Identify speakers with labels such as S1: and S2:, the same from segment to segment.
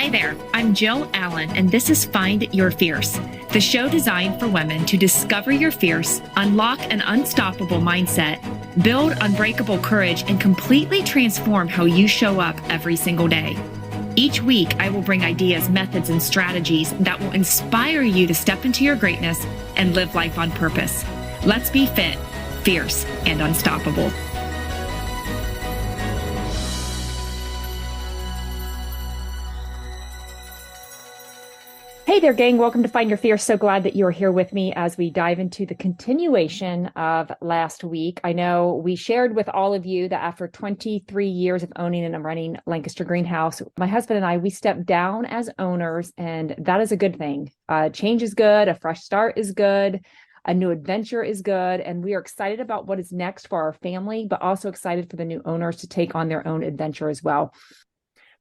S1: Hi there, I'm Jill Allen, and this is Find Your Fierce, the show designed for women to discover your fierce, unlock an unstoppable mindset, build unbreakable courage, and completely transform how you show up every single day. Each week, I will bring ideas, methods, and strategies that will inspire you to step into your greatness and live life on purpose. Let's be fit, fierce, and unstoppable. Hey there, gang. Welcome to Find Your Fierce. So glad that you're here with me as we dive into the continuation of last week. I know we shared with all of you that after 23 years of owning and running Lancaster Greenhouse, my husband and I, we stepped down as owners, and that is a good thing. Change is good. A fresh start is good. A new adventure is good. And we are excited about what is next for our family, but also excited for the new owners to take on their own adventure as well.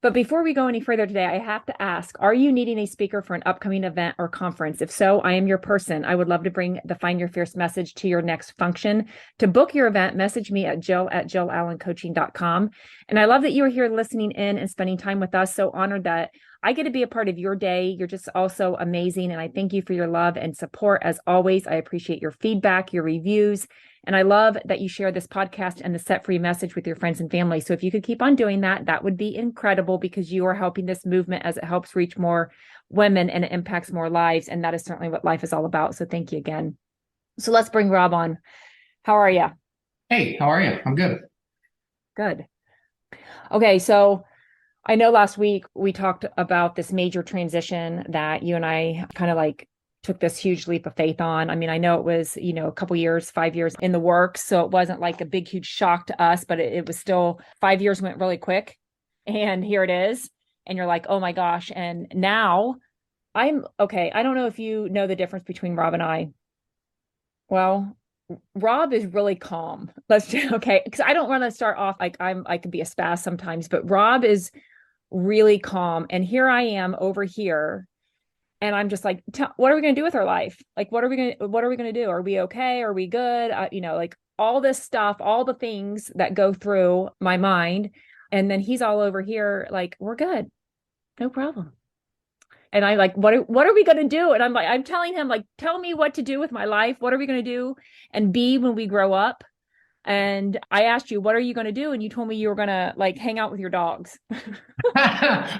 S1: But before we go any further today, I have to ask, are you needing a speaker for an upcoming event or conference? If so, I am your person. I would love to bring the Find Your Fierce message to your next function. To book your event, message me at jill@jillallencoaching.com. And I love that you are here listening in and spending time with us. So honored that I get to be a part of your day. You're just also amazing. And I thank you for your love and support. As always, I appreciate your feedback, your reviews. And I love that you share this podcast and the Set Free message with your friends and family. So if you could keep on doing that, that would be incredible, because you are helping this movement as it helps reach more women and it impacts more lives. And that is certainly what life is all about. So thank you again. So let's bring Rob on. How are you?
S2: Hey, how are you? I'm good.
S1: Good. Okay, so I know last week we talked about this major transition that you and I kind of like took this huge leap of faith on. I mean, I know it was, a couple years, 5 years in the works. So it wasn't like a big, huge shock to us, but it was still 5 years went really quick. And here it is. And you're like, oh my gosh. And now I'm okay. I don't know if you know the difference between Rob and I. Well, Rob is really calm. Okay. Because I don't want to start off like I can be a spaz sometimes, but Rob is really calm. And here I am over here. And I'm just like, what are we going to do with our life? Like, what are we going to do? Are we okay? Are we good? Like all this stuff, all the things that go through my mind. And then he's all over here, like, we're good. No problem. And I like, what are we going to do? And I'm telling him, like, tell me what to do with my life. What are we going to do and be when we grow up? And I asked you, what are you going to do? And you told me you were going to like hang out with your dogs.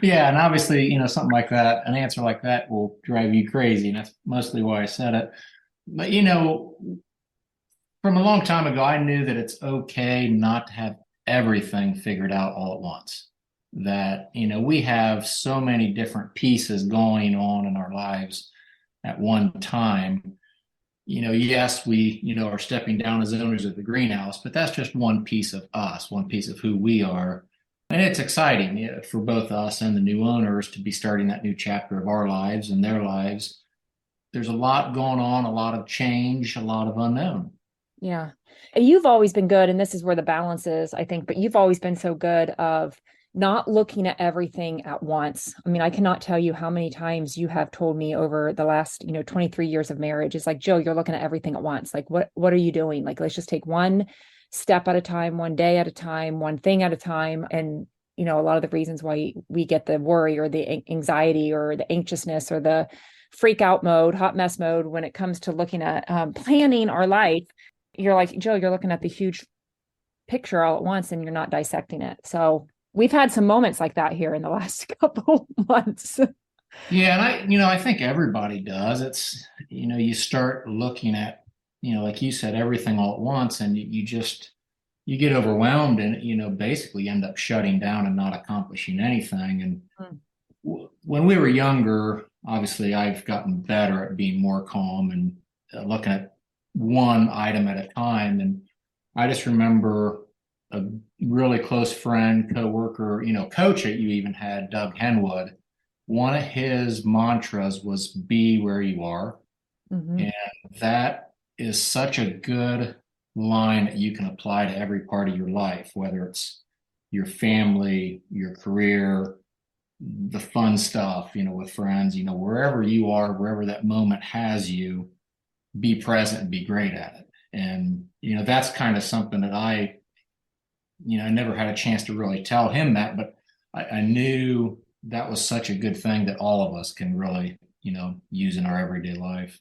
S2: Yeah, and obviously, something like that, an answer like that will drive you crazy, and that's mostly why I said it. But from a long time ago, I knew that it's okay not to have everything figured out all at once. That, we have so many different pieces going on in our lives at one time. Yes, we, are stepping down as owners of the greenhouse, but that's just one piece of us, one piece of who we are. And it's exciting, for both us and the new owners to be starting that new chapter of our lives and their lives. There's a lot going on, a lot of change, a lot of unknown.
S1: Yeah. And you've always been good, and this is where the balance is, I think, but you've always been so good of not looking at everything at once. I mean, I cannot tell you how many times you have told me over the last, 23 years of marriage. It's like, Joe, you're looking at everything at once. Like, what are you doing? Like, let's just take one step at a time, one day at a time, one thing at a time. And, a lot of the reasons why we get the worry or the anxiety or the anxiousness or the freak out mode, hot mess mode, when it comes to looking at planning our life, you're like, Joe, you're looking at the huge picture all at once and you're not dissecting it. So we've had some moments like that here in the last couple months.
S2: Yeah, and I think everybody does. It's, you start looking at, like you said, everything all at once, and you get overwhelmed and, basically end up shutting down and not accomplishing anything. And when we were younger, obviously I've gotten better at being more calm and looking at one item at a time. And I just remember a really close friend, coworker, coach that you even had, Doug Henwood. One of his mantras was be where you are.
S1: Mm-hmm.
S2: And that is such a good line that you can apply to every part of your life, whether it's your family, your career, the fun stuff, with friends, wherever you are, wherever that moment has you, be present and be great at it. And, that's kind of something that I never had a chance to really tell him that, but I knew that was such a good thing that all of us can really, use in our everyday life.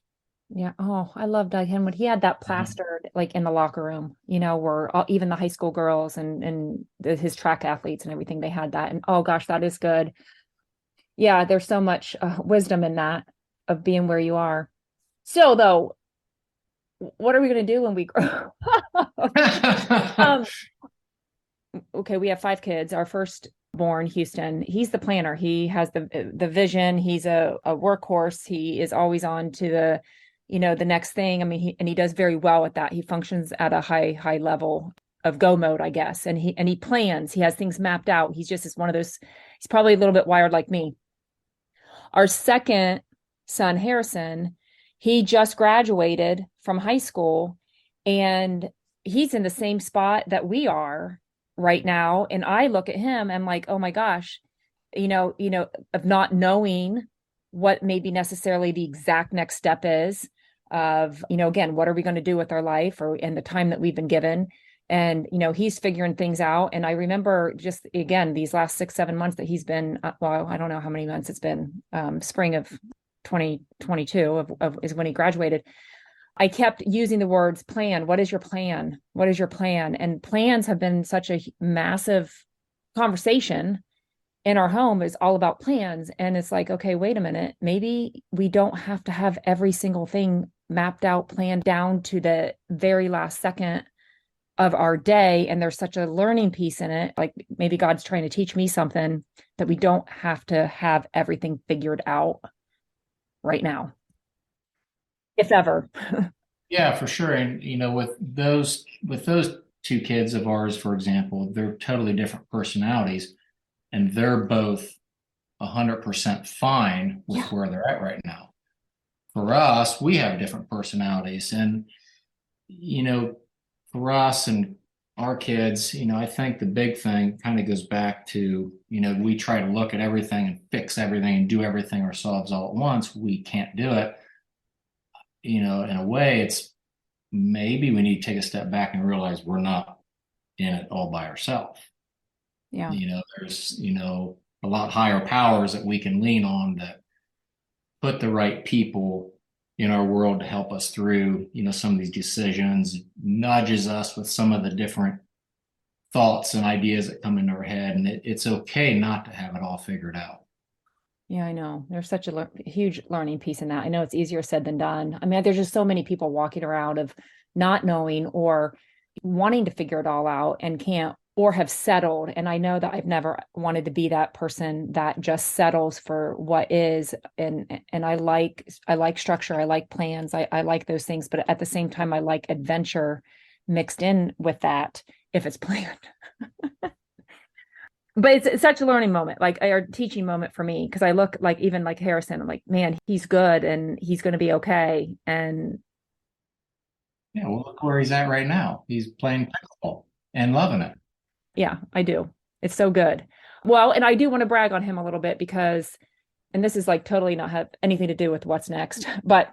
S1: Yeah. Oh, I loved him when he had that
S2: Mhm.
S1: plastered like in the locker room, where even the high school girls and his track athletes and everything, they had that. And oh gosh, that is good. Yeah, there's so much wisdom in that of being where you are. So though, what are we going to do when we grow up? Um, okay, we have 5 kids. Our first born, Houston, he's the planner. He has the vision. He's a workhorse. He is always on to the next thing. I mean, he does very well at that. He functions at a high level of go mode, I guess. And he plans. He has things mapped out. He's just is one of those. He's probably a little bit wired like me. Our second son, Harrison, he just graduated from high school and he's in the same spot that we are right now. And I look at him and I'm like, oh my gosh, of not knowing what maybe necessarily the exact next step is of, again, what are we going to do with our life or in the time that we've been given? And he's figuring things out. And I remember just again these last 6 7 months that he's been well, I don't know how many months it's been, spring of 2022 is when he graduated. I kept using the words plan. What is your plan? What is your plan? And plans have been such a massive conversation in our home, is all about plans. And it's like, okay, wait a minute, maybe we don't have to have every single thing mapped out, planned down to the very last second of our day. And there's such a learning piece in it. Like maybe God's trying to teach me something, that we don't have to have everything figured out right now, if ever.
S2: Yeah, for sure. And with those two kids of ours, for example, they're totally different personalities, and they're both 100% fine with
S1: Yeah.
S2: where they're at right now. For us, we have different personalities, and you know, for us and our kids, I think the big thing kind of goes back to, we try to look at everything and fix everything and do everything ourselves all at once. We can't do it. In a way, it's maybe we need to take a step back and realize we're not in it all by ourselves.
S1: Yeah.
S2: There's, a lot higher powers that we can lean on that put the right people in our world to help us through, some of these decisions, nudges us with some of the different thoughts and ideas that come into our head. And it's okay not to have it all figured out.
S1: Yeah, I know. There's such a huge learning piece in that. I know it's easier said than done. I mean, there's just so many people walking around of not knowing or wanting to figure it all out and can't, or have settled. And I know that I've never wanted to be that person that just settles for what is. And I like structure. I like plans. I like those things. But at the same time, I like adventure mixed in with that if it's planned. But it's such a learning moment, like a teaching moment for me, because I look like even like Harrison, I'm like, man, he's good and he's going to be okay. And
S2: Yeah, well, look where he's at right now. He's playing pickleball and loving it.
S1: yeah, I do. It's so good. Well, and I do want to brag on him a little bit because, and this is like totally not have anything to do with what's next, but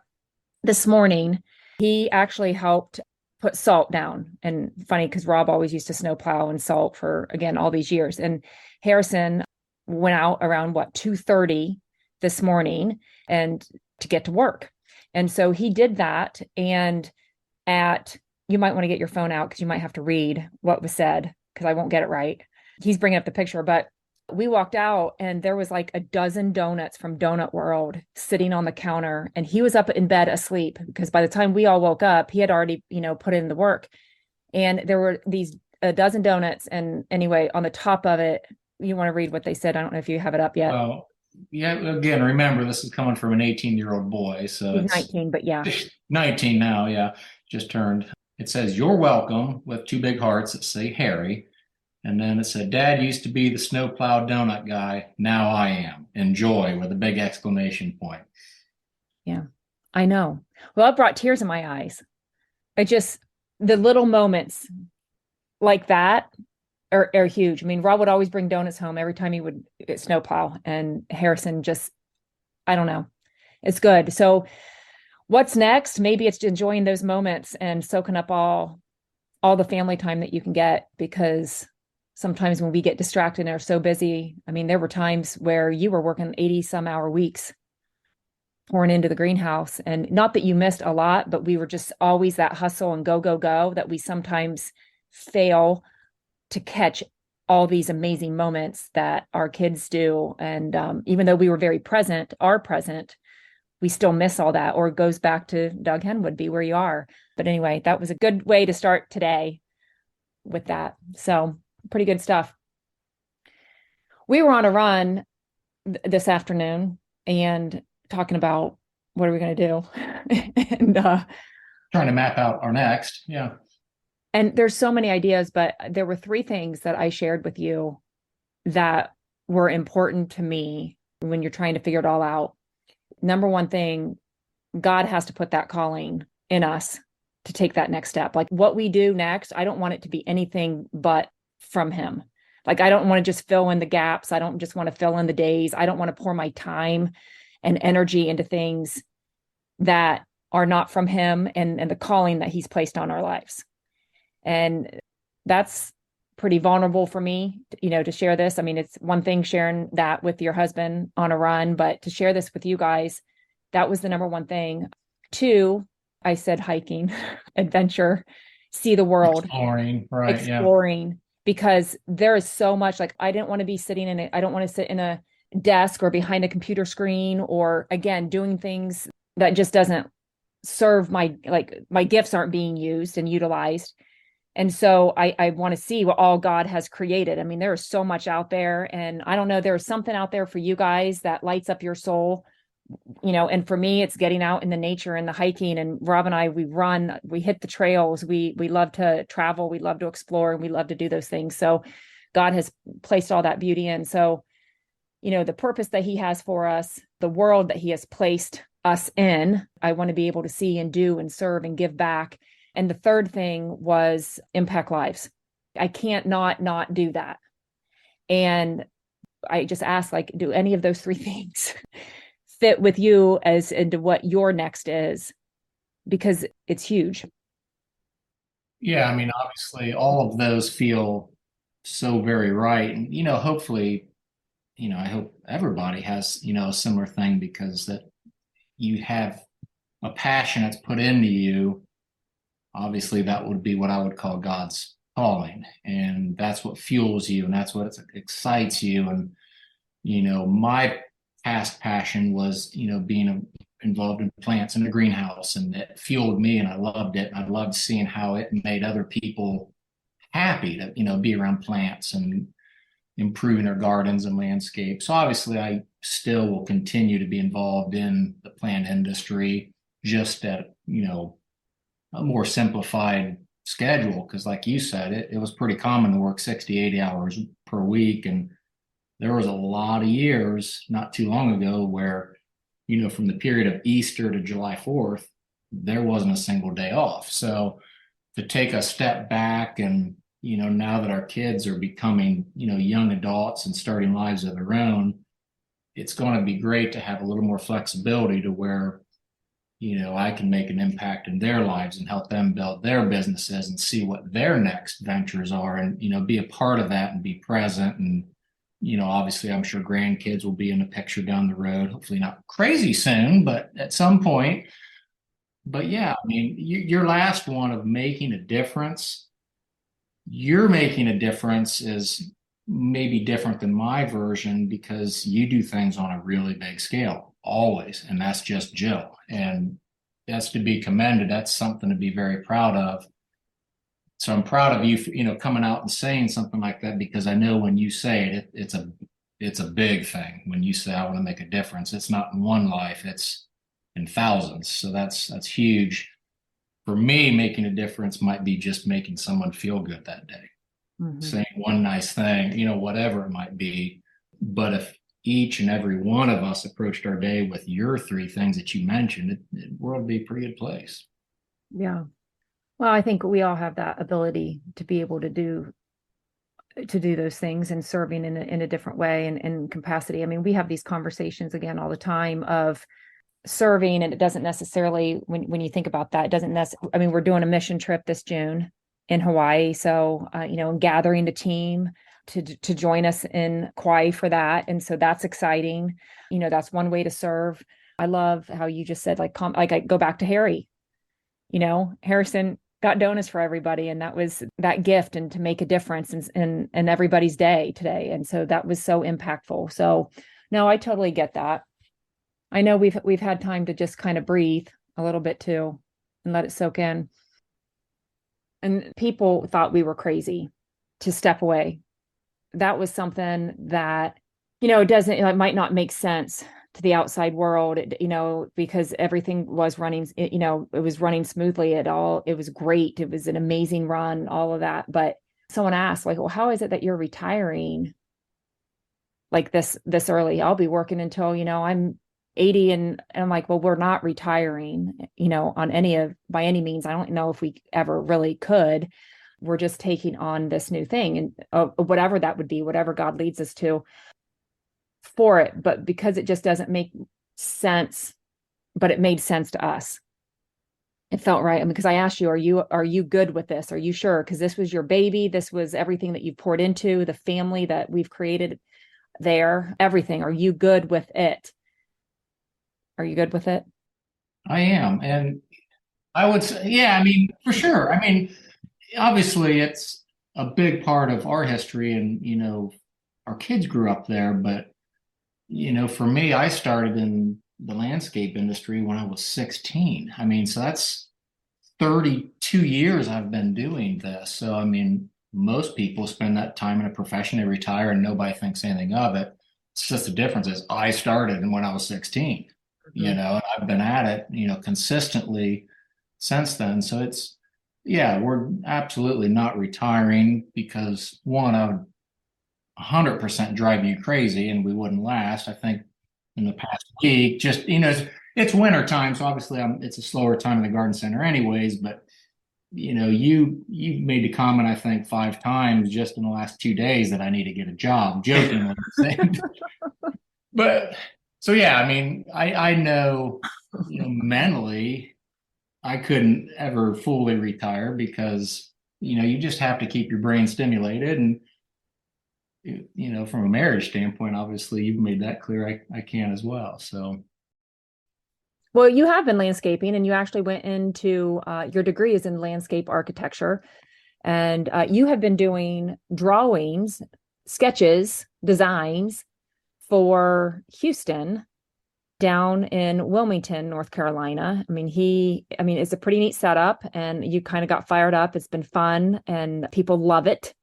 S1: this morning he actually helped put salt down. And funny because Rob always used to snowplow and salt for again all these years. And Harrison went out around what 2:30 this morning and to get to work. And so he did that. And at you might want to get your phone out because you might have to read what was said because I won't get it right. He's bringing up the picture, but we walked out and there was like a dozen donuts from Donut World sitting on the counter, and he was up in bed asleep because by the time we all woke up, he had already, put in the work. And there were these a dozen donuts, and anyway, on the top of it, you want to read what they said? I don't know if you have it up yet.
S2: Well, yeah, again, remember this is coming from an 18-year-old boy, so
S1: He's
S2: it's
S1: 19, but yeah.
S2: 19 now, yeah, just turned. It says, "You're welcome," with two big hearts that say Harry. And then it said, "Dad used to be the snowplow donut guy. Now I am. Enjoy," with a big exclamation point.
S1: Yeah, I know. Well, it brought tears in my eyes. I just, the little moments like that are huge. I mean, Rob would always bring donuts home every time he would snowplow, and Harrison just, I don't know. It's good. So what's next? Maybe it's enjoying those moments and soaking up all the family time that you can get because sometimes when we get distracted and are so busy. I mean, there were times where you were working 80 some hour weeks pouring into the greenhouse, and not that you missed a lot, but we were just always that hustle and go, go, go, that we sometimes fail to catch all these amazing moments that our kids do. And even though we were very present, are present, we still miss all that, or it goes back to Doug Henwood, be where you are. But anyway, that was a good way to start today with that. So pretty good stuff. We were on a run this afternoon and talking about what are we going to do? And
S2: trying to map out our next. Yeah.
S1: And there's so many ideas, but there were three things that I shared with you that were important to me when you're trying to figure it all out. Number one thing, God has to put that calling in us to take that next step. Like what we do next, I don't want it to be anything but from him. Like, I don't want to just fill in the gaps. I don't just want to fill in the days. I don't want to pour my time and energy into things that are not from him and the calling that he's placed on our lives. And that's pretty vulnerable for me, to share this. I mean, it's one thing sharing that with your husband on a run, but to share this with you guys, that was the number one thing. Two, I said hiking, adventure, see the world.
S2: Exploring, right.
S1: Exploring, because there is so much, like, I didn't want to be sitting in it. I don't want to sit in a desk or behind a computer screen, or again, doing things that just doesn't serve my gifts aren't being used and utilized. And so I want to see what all God has created. I mean, there is so much out there, and I don't know, there's something out there for you guys that lights up your soul, and for me, it's getting out in the nature and the hiking. And Rob and I, we run, we hit the trails. We love to travel. We love to explore, and we love to do those things. So God has placed all that beauty in. So, the purpose that he has for us, the world that he has placed us in, I want to be able to see and do and serve and give back. And the third thing was impact lives. I can't not do that. And I just asked, like, do any of those three things fit with you as into what your next is? Because it's huge.
S2: Yeah. I mean, obviously all of those feel so very right. And, hopefully, I hope everybody has, a similar thing, because that you have a passion that's put into you. Obviously, that would be what I would call God's calling. And that's what fuels you, and that's what excites you. And, my past passion was, being involved in plants in a greenhouse, and it fueled me, and I loved it. I loved seeing how it made other people happy to, be around plants and improving their gardens and landscapes. So obviously, I still will continue to be involved in the plant industry, just at, a more simplified schedule. Because like you said, it was pretty common to work 60, 80 hours per week. And there was a lot of years not too long ago where, from the period of Easter to July 4th, there wasn't a single day off. So to take a step back and, now that our kids are becoming, young adults and starting lives of their own, it's going to be great to have a little more flexibility to where, I can make an impact in their lives and help them build their businesses and see what their next ventures are, and, be a part of that and be present. And, obviously I'm sure grandkids will be in the picture down the road, hopefully not crazy soon, but at some point. But yeah, I mean, your last one of making a difference, you're making a difference is maybe different than my version, because you do things on a really big scale always, and that's just Jill, and that's to be commended. That's something to be very proud of. So I'm proud of you for, coming out and saying something like that, because I know when you say it, it's a big thing. When you say I want to make a difference, it's not in one life, it's in thousands. So that's huge. For me, making a difference might be just making someone feel good that day, saying one nice thing, whatever it might be. But if each and every one of us approached our day with your three things that you mentioned, the world would be a pretty good place.
S1: Yeah. Well, I think we all have that ability to be able to do those things, and serving in a different way and in capacity. I mean, we have these conversations again all the time of serving, and it doesn't necessarily, when you think about that, it doesn't necessarily, I mean, we're doing a mission trip this June in Hawaii. So, gathering the team to join us in Kauai for that. And so that's exciting. That's one way to serve. I love how you just said, like I go back to Harry, Harrison got donuts for everybody. And that was that gift, and to make a difference in everybody's day today. And so that was so impactful. So no, I totally get that. I know we've had time to just kind of breathe a little bit too and let it soak in. And people thought we were crazy to step away. That was something that, it might not make sense to the outside world, because everything was running, it was running smoothly at all. It was great. It was an amazing run, all of that. But someone asked, like, well, how is it that you're retiring like this early? I'll be working until, I'm 80. And I'm like, well, we're not retiring, by any means. I don't know if we ever really could. We're just taking on this new thing, and whatever that would be, whatever God leads us to for it. But because it just doesn't make sense, but it made sense to us. It felt right. I mean, because I asked you, are you good with this? Are you sure? Because this was your baby. This was everything that you've poured into the family that we've created there, everything. Are you good with it? Are you good with it?
S2: I am. And I would say, yeah, I mean, for sure. I mean, obviously it's a big part of our history, and our kids grew up there. But for me, I started in the landscape industry when I was 16. I mean, so that's 32 years I've been doing this. So I mean, most people spend that time in a profession, they retire and nobody thinks anything of it. It's just the difference is I started when I was 16, and I've been at it, consistently since then. So yeah, we're absolutely not retiring, because one, I would 100% drive you crazy and we wouldn't last. I think in the past week, just, it's winter time. So obviously it's a slower time in the garden center anyways, but you made the comment, I think 5 times just in the last 2 days that I need to get a job, jokingly. But so, yeah, I mean, I know, mentally I couldn't ever fully retire, because, you just have to keep your brain stimulated. And, from a marriage standpoint, obviously you've made that clear. I can as well. So,
S1: Well, you have been landscaping, and you actually went into your degree is in landscape architecture, and you have been doing drawings, sketches, designs for Houston down in Wilmington, North Carolina. I mean, it's a pretty neat setup, and you kind of got fired up. It's been fun and people love it.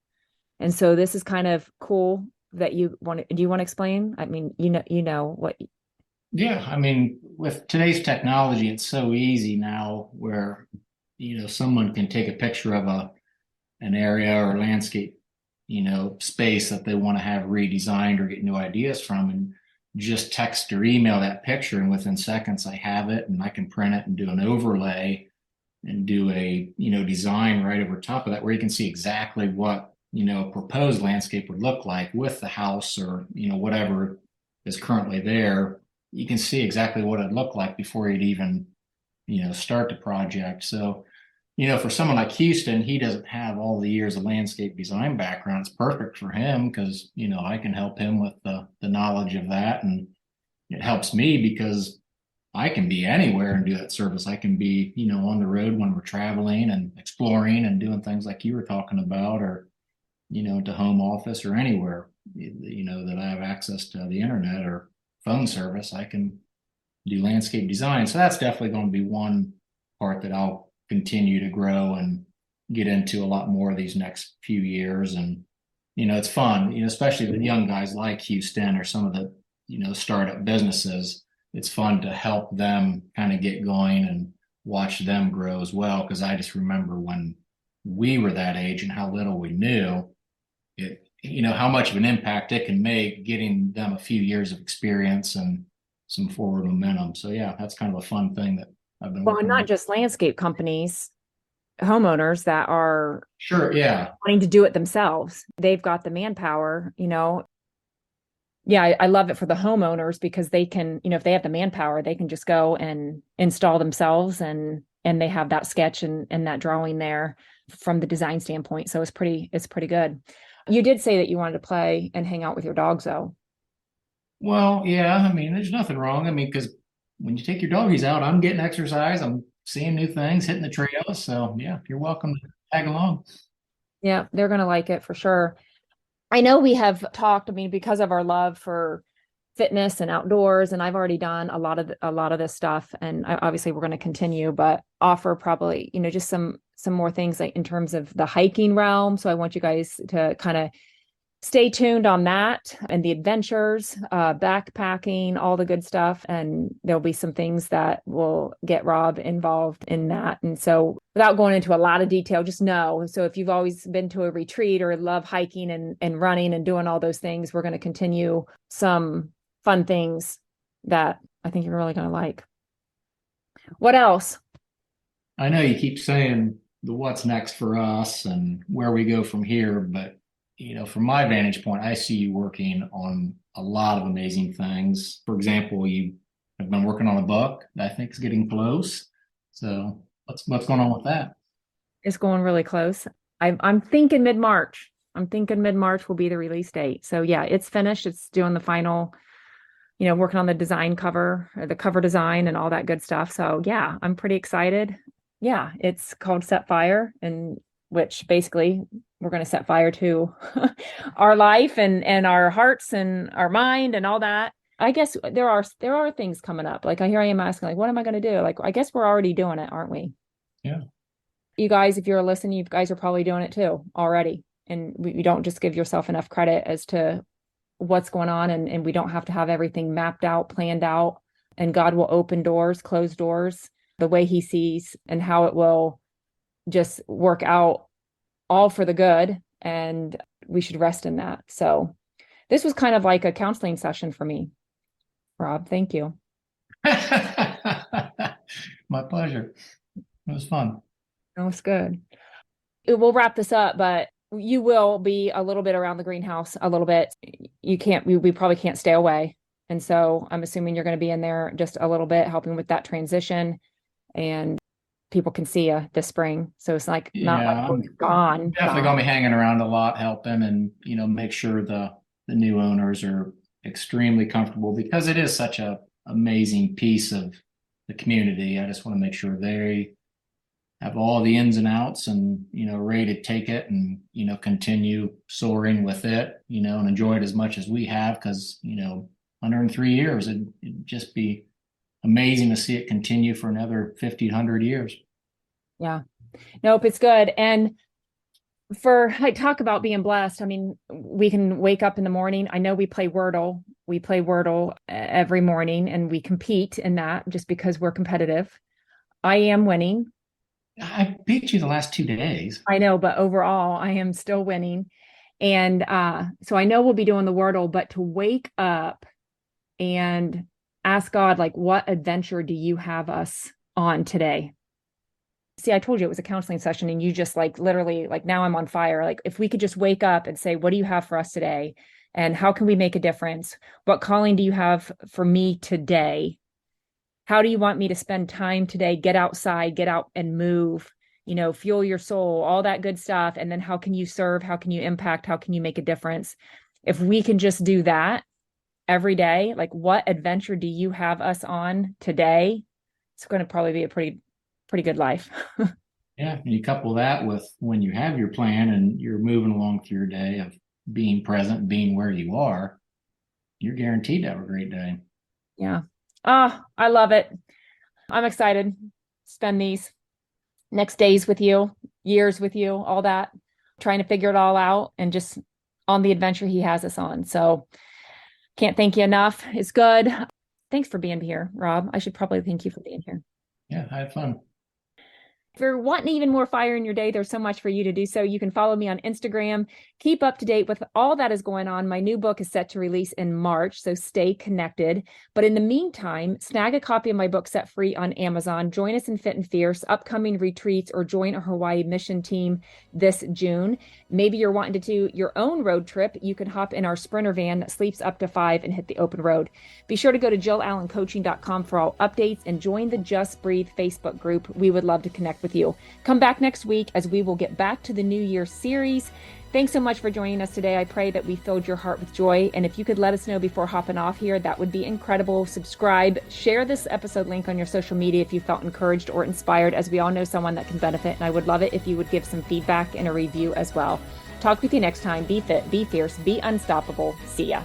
S1: And so this is kind of cool that do you want to explain? I mean, what.
S2: yeah, I mean, with today's technology, it's so easy now where, someone can take a picture of an area or landscape, space that they want to have redesigned or get new ideas from, and just text or email that picture. And within seconds, I have it, and I can print it and do an overlay and do a, design right over top of that, where you can see exactly what, a proposed landscape would look like with the house, or, whatever is currently there. You can see exactly what it'd look like before you'd even, start the project. So, for someone like Houston, he doesn't have all the years of landscape design background. It's perfect for him because, I can help him with the knowledge of that. And it helps me because I can be anywhere and do that service. I can be, on the road when we're traveling and exploring and doing things like you were talking about, or, to home office or anywhere, that I have access to the internet or phone service. I can do landscape design. So that's definitely going to be one part that I'll continue to grow and get into a lot more of these next few years. And, it's fun, especially with young guys like Houston or some of the, startup businesses. It's fun to help them kind of get going and watch them grow as well. Cause I just remember when we were that age and how little we knew it, how much of an impact it can make, getting them a few years of experience and some forward momentum. So yeah, that's kind of a fun thing that I've been
S1: Well, and
S2: working
S1: not
S2: on.
S1: just landscape companies, homeowners that are
S2: Sure, yeah.
S1: wanting to do it themselves. They've got the manpower, Yeah, I love it for the homeowners because they can, if they have the manpower, they can just go and install themselves, and they have that sketch and that drawing there from the design standpoint. So it's pretty good. You did say that you wanted to play and hang out with your dogs though.
S2: Well, yeah, I mean, there's nothing wrong. I mean, because when you take your doggies out, I'm getting exercise, I'm seeing new things, hitting the trails. So yeah, you're welcome to tag along.
S1: Yeah, they're going to like it for sure. I know we have talked, I mean, because of our love for fitness and outdoors, and I've already done a lot of this stuff, and obviously we're going to continue, but offer probably, just some more things like in terms of the hiking realm. So I want you guys to kind of stay tuned on that and the adventures, backpacking, all the good stuff. And there'll be some things that will get Rob involved in that. And so without going into a lot of detail, just know. So if you've always been to a retreat or love hiking and running and doing all those things, we're going to continue some fun things that I think you're really going to like. What else?
S2: I know you keep saying the what's next for us and where we go from here, but from my vantage point, I see you working on a lot of amazing things. For example, you have been working on a book that I think is getting close. So what's going on with that?
S1: It's going really close. I'm thinking mid-March. I'm thinking mid-March will be the release date. So yeah, it's finished. It's doing the final, working on the design cover, or the cover design and all that good stuff. So yeah, I'm pretty excited. Yeah, it's called Set Fire, and which basically we're going to set fire to our life and our hearts and our mind and all that. I guess there are things coming up. Like here I am asking, like, what am I going to do? Like, I guess we're already doing it, aren't we?
S2: Yeah.
S1: You guys, if you're listening, you guys are probably doing it too already. And you don't just give yourself enough credit as to what's going on. And we don't have to have everything mapped out, planned out. And God will open doors, close doors the way he sees, and how it will just work out all for the good. And we should rest in that. So this was kind of like a counseling session for me, Rob. Thank you.
S2: My pleasure. It was fun.
S1: That was good. We'll wrap this up, but you will be a little bit around the greenhouse, a little bit. We probably can't stay away. And so I'm assuming you're going to be in there just a little bit, helping with that transition, and people can see you this spring. So it's like not
S2: Yeah,
S1: like
S2: I'm
S1: we're gone.
S2: definitely gonna be hanging around a lot, helping and make sure the new owners are extremely comfortable because it is such a amazing piece of the community. I just want to make sure they have all the ins and outs and ready to take it and continue soaring with it, and enjoy it as much as we have because 103 years it'd just be amazing to see it continue for another 50, 100 years.
S1: Yeah. Nope, it's good. And for like talk about being blessed, I mean, we can wake up in the morning. I know we play Wordle. We play Wordle every morning and we compete in that just because we're competitive. I am winning.
S2: I beat you the last 2 days.
S1: I know, but overall, I am still winning. And so I know we'll be doing the Wordle, but to wake up and ask God, like, what adventure do you have us on today? See, I told you it was a counseling session and you just like literally like now I'm on fire. Like if we could just wake up and say, what do you have for us today? And how can we make a difference? What calling do you have for me today? How do you want me to spend time today? Get outside, get out and move, fuel your soul, all that good stuff. And then how can you serve? How can you impact? How can you make a difference? If we can just do that every day, like what adventure do you have us on today? It's going to probably be a pretty good life.
S2: Yeah, and you couple that with when you have your plan and you're moving along through your day of being present, being where you are, you're guaranteed to have a great day.
S1: Yeah. Oh, I love it. I'm excited to spend these next days with you, years with you, all that, trying to figure it all out and just on the adventure he has us on. So can't thank you enough. It's good. Thanks for being here, Rob. I should probably thank you for being here.
S2: Yeah, I had fun.
S1: If you're wanting even more fire in your day, there's so much for you to do. So you can follow me on Instagram, keep up to date with all that is going on. My new book is set to release in March, so stay connected. But in the meantime, snag a copy of my book Set Free on Amazon. Join us in Fit and Fierce, upcoming retreats, or join a Hawaii mission team this June. Maybe you're wanting to do your own road trip. You can hop in our Sprinter van that sleeps up to 5 and hit the open road. Be sure to go to jillallencoaching.com for all updates and join the Just Breathe Facebook group. We would love to connect with you. Come back next week as we will get back to the New Year series. Thanks so much for joining us today. I pray that we filled your heart with joy. And if you could let us know before hopping off here, that would be incredible. Subscribe, share this episode link on your social media if you felt encouraged or inspired, as we all know someone that can benefit. And I would love it if you would give some feedback and a review as well. Talk with you next time. Be fit, be fierce, be unstoppable. See ya.